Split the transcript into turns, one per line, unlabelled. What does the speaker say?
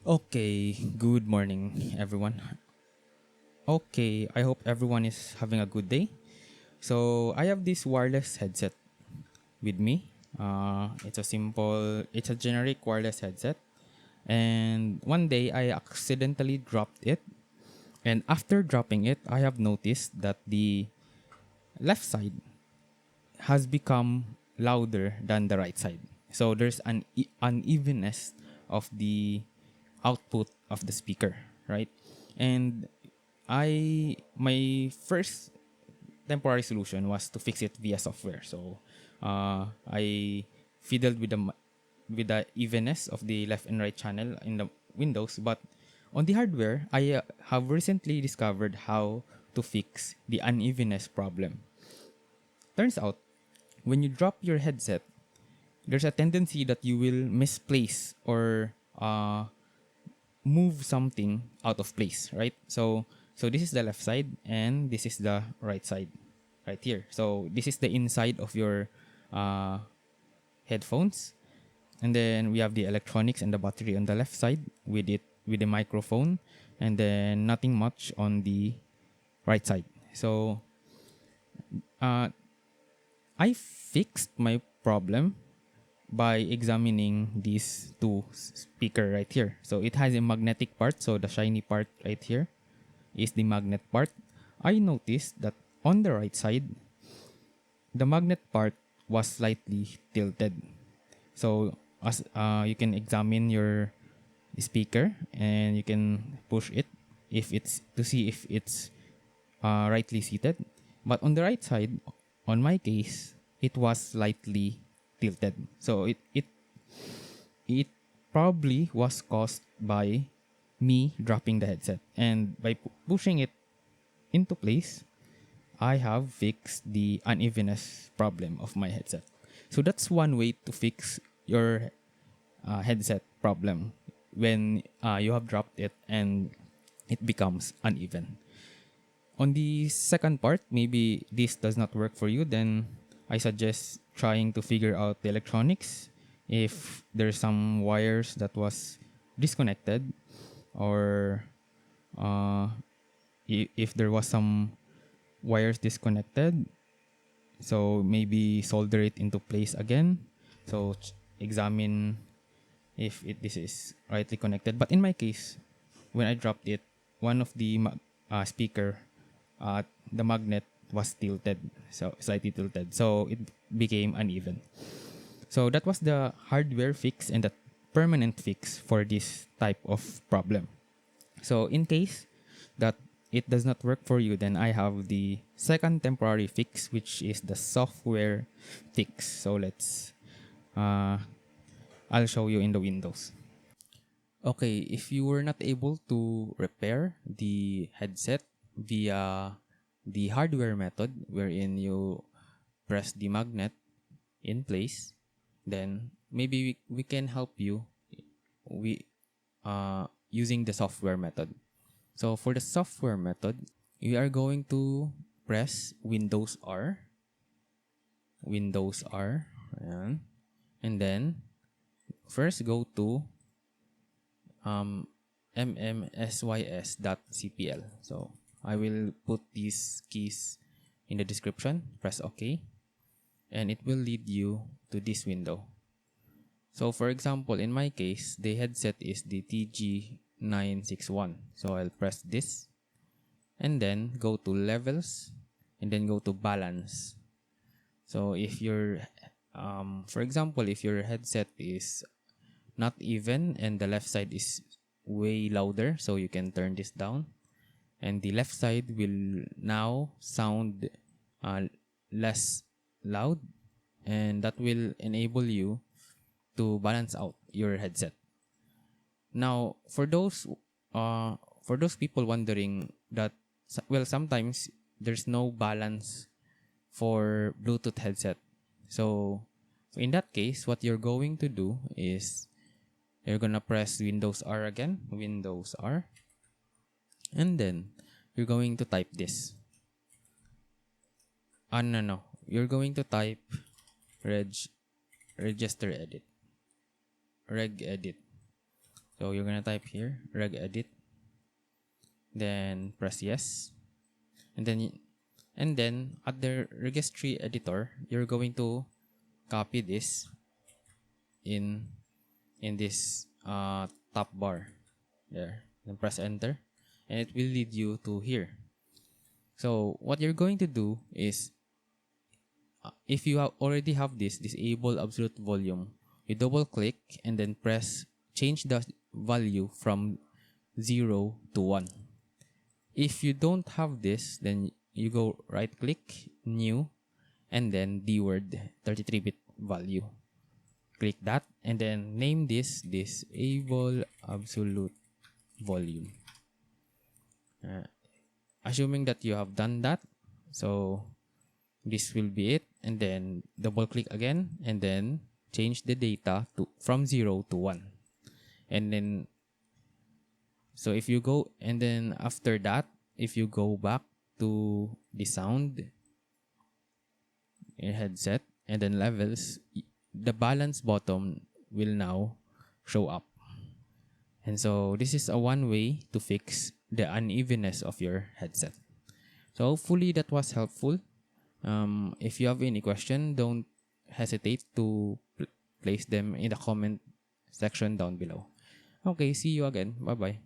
Okay, good morning, everyone. Okay, I hope everyone is having a good day. So, I have this wireless headset with me. It's a generic wireless headset. And one day I accidentally dropped it. And after dropping it, I have noticed that the left side has become louder than the right side. So, there's an unevenness of the output of the speaker, right? And my first temporary solution was to fix it via software. So I fiddled with the evenness of the left and right channel in the Windows, but on the hardware, I have recently discovered how to fix the unevenness problem. Turns out, when you drop your headset, there's a tendency that you will misplace or move something out of place, right? So this is the left side and this is the right side right here. So this is the inside of your uh, headphones, and then we have the electronics and the battery on the left side with the microphone, and then nothing much on the right side. So uh, I fixed my problem by examining these two speaker right here. So it has a magnetic part, so the shiny part right here is the magnet part. I noticed that on the right side, the magnet part was slightly tilted. So as you can examine your speaker and you can push it if it's to see if it's rightly seated. But on the right side, on my case, it was slightly tilted. So it probably was caused by me dropping the headset, and by pushing it into place, I have fixed the unevenness problem of my headset. So that's one way to fix your headset problem when you have dropped it and it becomes uneven. On the second part, maybe this does not work for you, then I suggest trying to figure out the electronics. If there's some wires that was disconnected, or uh, if there was some wires disconnected, so maybe solder it into place again. So examine if this is rightly connected. But in my case, when I dropped it, one of the speaker, the magnet was tilted, so slightly tilted, so it became uneven. So that was the hardware fix and the permanent fix for this type of problem. So in case that it does not work for you, then I have the second temporary fix, which is the software fix. So uh, I'll show you in the Windows. Okay, if you were not able to repair the headset via the hardware method wherein you press the magnet in place, then maybe we can help you we using the software method. So for the software method, we are going to press Windows R, ayan. And then first go to mmsys.cpl. So I will put these keys in the description. Press OK, and it will lead you to this window. So for example, in my case, the headset is the TG961. So I'll press this and then go to levels and then go to balance. So if your for example, if your headset is not even and the left side is way louder, so you can turn this down, and the left side will now sound less loud, and that will enable you to balance out your headset. Now for those people wondering that, well, sometimes there's no balance for Bluetooth headset. So in that case, what you're going to do is you're gonna press Windows R again, Windows R, and then you're going to type this. No. You're going to type register edit, regedit. So you're gonna type here regedit, then press yes, and then at the registry editor, you're going to copy this in this top bar there. Then press enter, and it will lead you to here. So what you're going to do is, if you already have this disable absolute volume, you double click and then press change the value from 0 to 1. If you don't have this, then you go right click, new, and then the word 33-bit value. Click that and then name this disable absolute volume. Assuming that you have done that, so this will be it, and then double click again and then change the data to from 0 to 1. And then so if you go, and then after that, if you go back to the sound in headset and then levels, the balance bottom will now show up. And so this is a one way to fix the unevenness of your headset. So hopefully that was helpful. If you have any question, don't hesitate to place them in the comment section down below. Okay, see you again. Bye-bye.